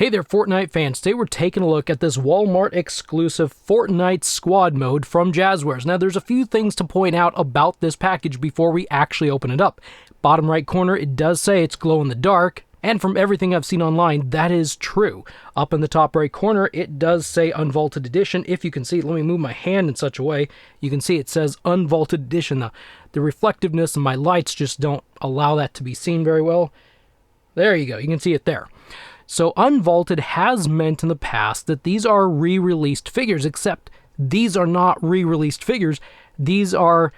Hey there, Fortnite fans. Today we're taking a look at this Walmart exclusive Fortnite squad mode from Jazzwares. Now there's a few things to point out about this package before we actually open it up. Bottom right corner, it does say it's glow in the dark, and from everything I've seen online, that is true. Up in the top right corner, it does say Unvaulted Edition. If you can see it, let me move my hand in such a way. You can see it says Unvaulted Edition. The reflectiveness of my lights just don't allow that to be seen very well. There you go, you can see it there. So Unvaulted has meant in the past that these are re-released figures, except these are not re-released figures. These are,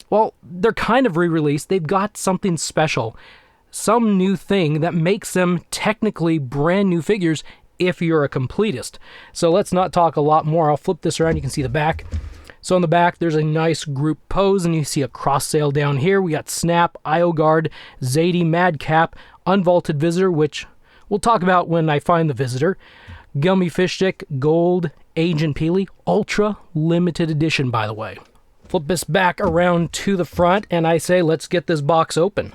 well, they're kind of re-released. They've got something special, some new thing that makes them technically brand new figures if you're a completist. So let's not talk a lot more. I'll flip this around. You can see the back. So on the back, there's a nice group pose, and you see a cross sail down here. We got Snap, IO-Guard, Zadie, Madcap, Unvaulted Visitor, which we'll talk about when I find the visitor. Gummy Fish Stick, Gold, Agent Peely, Ultra Limited Edition, by the way. Flip this back around to the front, and I say, let's get this box open.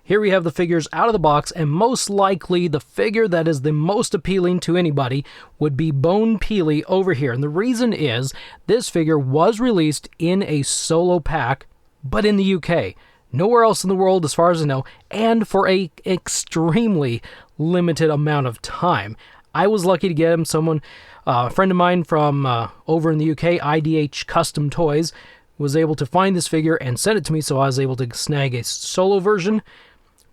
Here we have the figures out of the box, and most likely the figure that is the most appealing to anybody would be Bone Peely over here. And the reason is, this figure was released in a solo pack, but in the UK. Nowhere else in the world, as far as I know, and for a extremely limited amount of time. I was lucky to get him. A friend of mine from over in the UK, IDH Custom Toys, was able to find this figure and send it to me, so I was able to snag a solo version.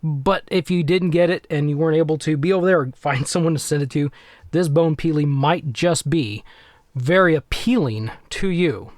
But if you didn't get it and you weren't able to be over there or find someone to send it to, this Bone Peely might just be very appealing to you.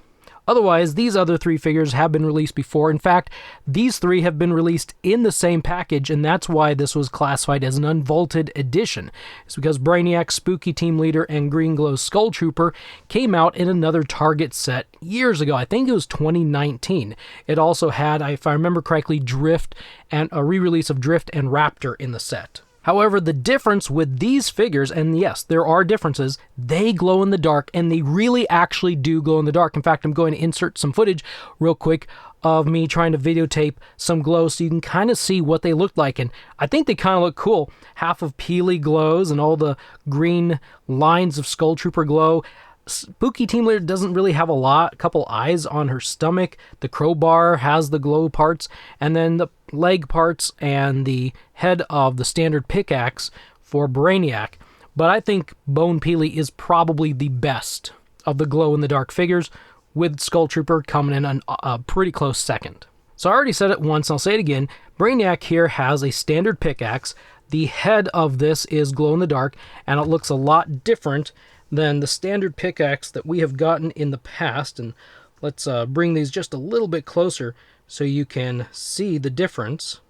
Otherwise, these other three figures have been released before. In fact, these three have been released in the same package, and that's why this was classified as an Unvaulted Edition. It's because Brainiac, Spooky Team Leader, and Green Glow Skull Trooper came out in another Target set years ago. I think it was 2019. It also had, if I remember correctly, Drift and a re-release of Drift and Raptor in the set. However, the difference with these figures, and yes, there are differences, they glow in the dark, and they really actually do glow in the dark. In fact, I'm going to insert some footage real quick of me trying to videotape some glow so you can kind of see what they look like, and I think they kind of look cool. Half of Peely glows, and all the green lines of Skull Trooper glow. Spooky Team Leader doesn't really have a couple eyes on her stomach. The crowbar has the glow parts, and then the leg parts and the head of the standard pickaxe for Brainiac. But I think Bone Peely is probably the best of the glow-in-the-dark figures, with Skull Trooper coming in a pretty close second. So I already said it once, and I'll say it again. Brainiac here has a standard pickaxe. The head of this is glow-in-the-dark, and it looks a lot different than the standard pickaxe that we have gotten in the past. And let's bring these just a little bit closer so you can see the difference.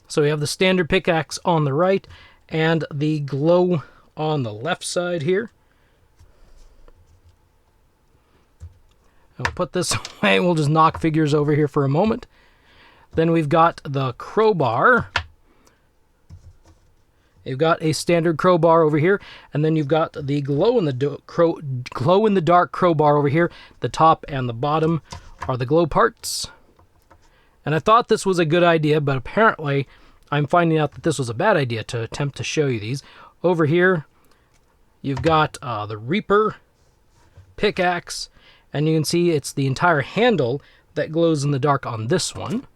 So we have the standard pickaxe on the right and the glow on the left side here. And we'll put this away. We'll just knock figures over here for a moment. Then we've got the crowbar. You've got a standard crowbar over here, and then you've got the glow-in-the-dark crowbar over here. The top and the bottom are the glow parts. And I thought this was a good idea, but apparently I'm finding out that this was a bad idea to attempt to show you these. Over here, you've got the Reaper pickaxe, and you can see it's the entire handle that glows in the dark on this one.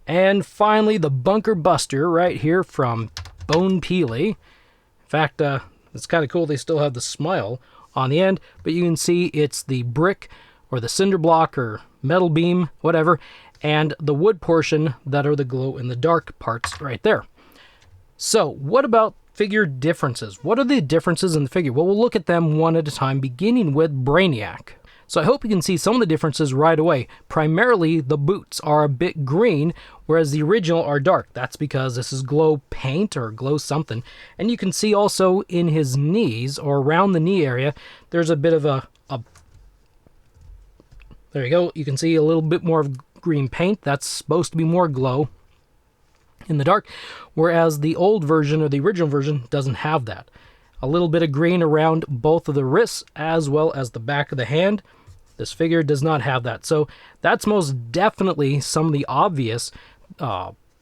And finally, the Bunker Buster right here from Bone Peely. In fact, it's kind of cool they still have the smile on the end, but you can see it's the brick or the cinder block or metal beam, whatever, and the wood portion that are the glow-in-the-dark parts right there. So, what about figure differences? What are the differences in the figure? Well, we'll look at them one at a time, beginning with Brainiac. So I hope you can see some of the differences right away. Primarily, the boots are a bit green, whereas the original are dark. That's because this is glow paint or glow something. And you can see also in his knees, or around the knee area, there's a bit of a there you go. You can see a little bit more of green paint. That's supposed to be more glow in the dark, whereas the old version or the original version doesn't have that. A little bit of green around both of the wrists as well as the back of the hand. This figure does not have that. So that's most definitely some of the obvious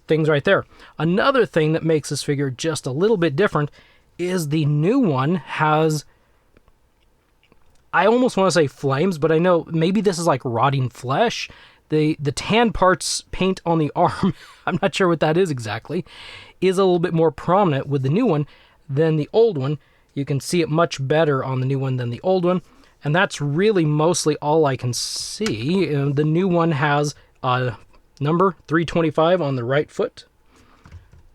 things right there. Another thing that makes this figure just a little bit different is the new one has, I almost want to say flames, but I know maybe this is like rotting flesh. The tan parts paint on the arm, I'm not sure what that is exactly, is a little bit more prominent with the new one than the old one. You can see it much better on the new one than the old one. And that's really mostly all I can see. The new one has number 325 on the right foot.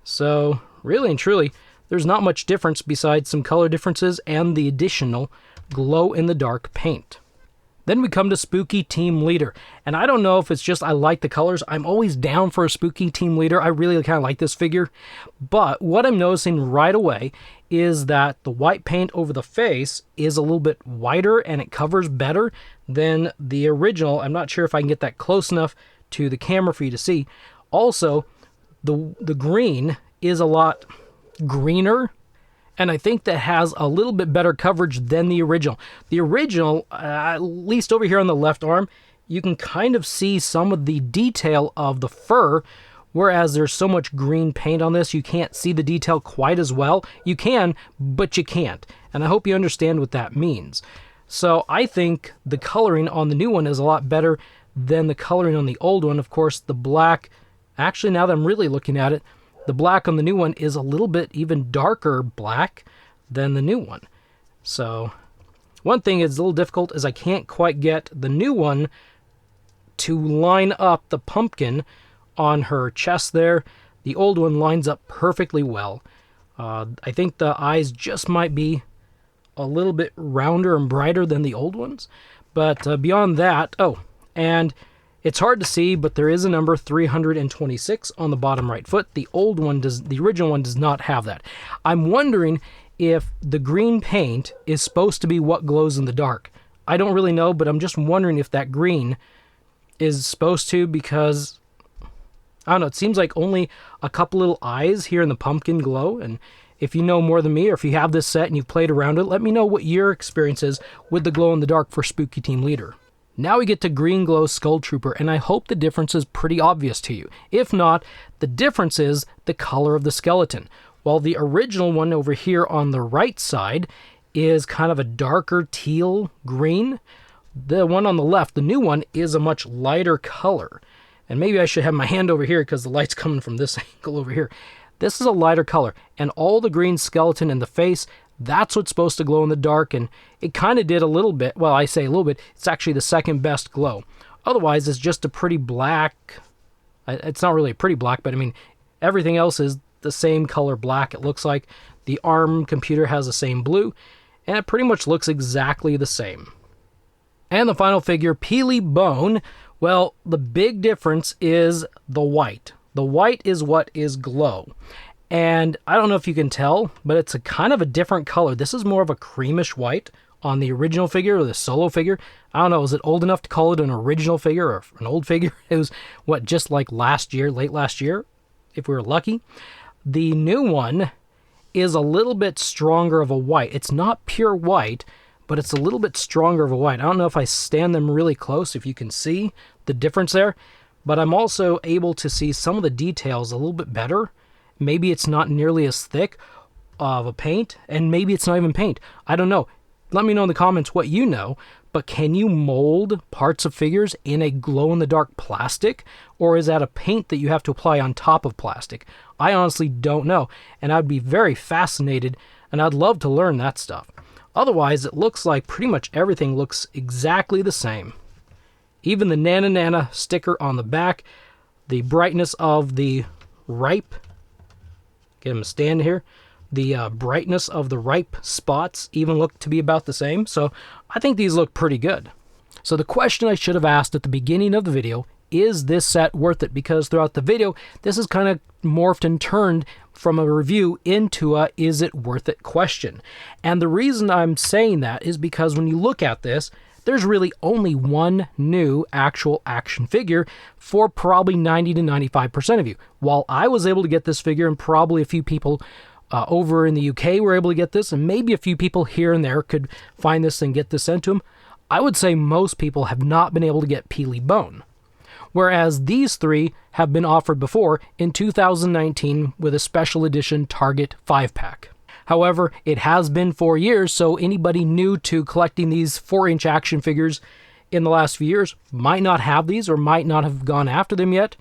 So really and truly, there's not much difference besides some color differences and the additional glow-in-the-dark paint. Then we come to Spooky Team Leader, and I don't know if it's just I like the colors. I'm always down for a Spooky Team Leader. I really kind of like this figure, but what I'm noticing right away is that the white paint over the face is a little bit whiter and it covers better than the original. I'm not sure if I can get that close enough to the camera for you to see. Also, the green is a lot greener, and I think that has a little bit better coverage than the original. The original, at least over here on the left arm, you can kind of see some of the detail of the fur, whereas there's so much green paint on this, you can't see the detail quite as well. You can, but you can't. And I hope you understand what that means. So I think the coloring on the new one is a lot better than the coloring on the old one. Of course, the black, actually now that I'm really looking at it, the black on the new one is a little bit even darker black than the new one. So one thing is a little difficult is I can't quite get the new one to line up the pumpkin on her chest there. The old one lines up perfectly well. I think the eyes just might be a little bit rounder and brighter than the old ones. But beyond that, and it's hard to see, but there is a number 326 on the bottom right foot. The original one does not have that. I'm wondering if the green paint is supposed to be what glows in the dark. I don't really know, but I'm just wondering if that green is supposed to, because I don't know, it seems like only a couple little eyes here in the pumpkin glow. And if you know more than me, or if you have this set and you've played around it, let me know what your experience is with the glow in the dark for Spooky Team Leader. Now we get to Green Glow Skull Trooper, and I hope the difference is pretty obvious to you. If not, the difference is the color of the skeleton. While the original one over here on the right side is kind of a darker teal green, the one on the left, the new one, is a much lighter color. And maybe I should have my hand over here because the light's coming from this angle over here. This is a lighter color, and all the green skeleton in the face, that's what's supposed to glow in the dark, and it kind of did a little bit. Well, I say a little bit. It's actually the second best glow. Otherwise, it's just a pretty black. It's not really a pretty black, but I mean, everything else is the same color black. It looks like the ARM computer has the same blue, and it pretty much looks exactly the same. And the final figure, Peely Bone. Well, the big difference is the white. The white is what is glow. And I don't know if you can tell, but it's a kind of a different color. This is more of a creamish white on the original figure or the solo figure. I don't know, is it old enough to call it an original figure or an old figure? It was, just like last year, late last year, if we were lucky. The new one is a little bit stronger of a white. It's not pure white, but it's a little bit stronger of a white. I don't know if I stand them really close, if you can see the difference there, but I'm also able to see some of the details a little bit better. Maybe it's not nearly as thick of a paint, and maybe it's not even paint. I don't know. Let me know in the comments what you know, but can you mold parts of figures in a glow-in-the-dark plastic, or is that a paint that you have to apply on top of plastic? I honestly don't know, and I'd be very fascinated, and I'd love to learn that stuff. Otherwise, it looks like pretty much everything looks exactly the same. Even the Nana Nana sticker on the back, the brightness of the ripe, get him a stand here, the brightness of the ripe spots even look to be about the same. So I think these look pretty good. So the question I should have asked at the beginning of the video, is this set worth it? Because throughout the video, this is kind of morphed and turned from a review into a is it worth it question. And the reason I'm saying that is because when you look at this, there's really only one new actual action figure for probably 90 to 95% of you. While I was able to get this figure, and probably a few people over in the UK were able to get this, and maybe a few people here and there could find this and get this sent to them, I would say most people have not been able to get Peely Bone. Whereas these three have been offered before in 2019 with a special edition Target 5-pack. However, it has been 4 years, so anybody new to collecting these 4-inch action figures in the last few years might not have these or might not have gone after them yet.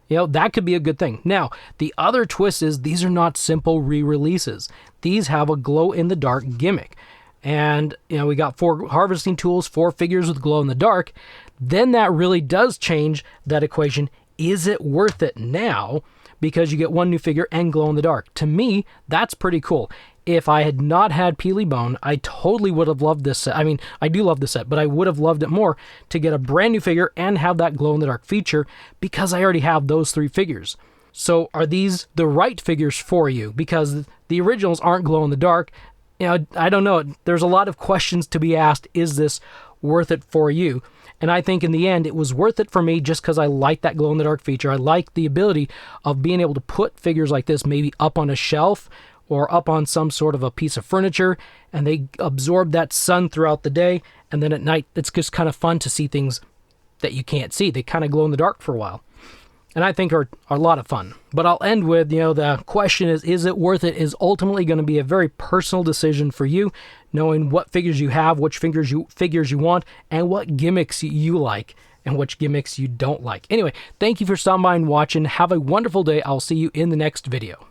That could be a good thing. Now, the other twist is these are not simple re-releases. These have a glow-in-the-dark gimmick. And, we got 4 harvesting tools, 4 figures with glow-in-the-dark. Then that really does change that equation. Is it worth it now? Because you get 1 new figure and glow-in-the-dark. To me, that's pretty cool. If I had not had Peely Bone, I totally would have loved this set. I mean, I do love this set, but I would have loved it more to get a brand new figure and have that glow-in-the-dark feature because I already have those 3 figures. So are these the right figures for you? Because the originals aren't glow-in-the-dark. I don't know. There's a lot of questions to be asked. Is this worth it for you? And I think in the end, it was worth it for me just because I like that glow-in-the-dark feature. I like the ability of being able to put figures like this maybe up on a shelf or up on some sort of a piece of furniture, and they absorb that sun throughout the day, and then at night, it's just kind of fun to see things that you can't see. They kind of glow in the dark for a while, and I think are a lot of fun. But I'll end with, the question is it worth it? Is ultimately going to be a very personal decision for you, knowing what figures you have, which figures you want, and what gimmicks you like, and which gimmicks you don't like. Anyway, thank you for stopping by and watching. Have a wonderful day. I'll see you in the next video.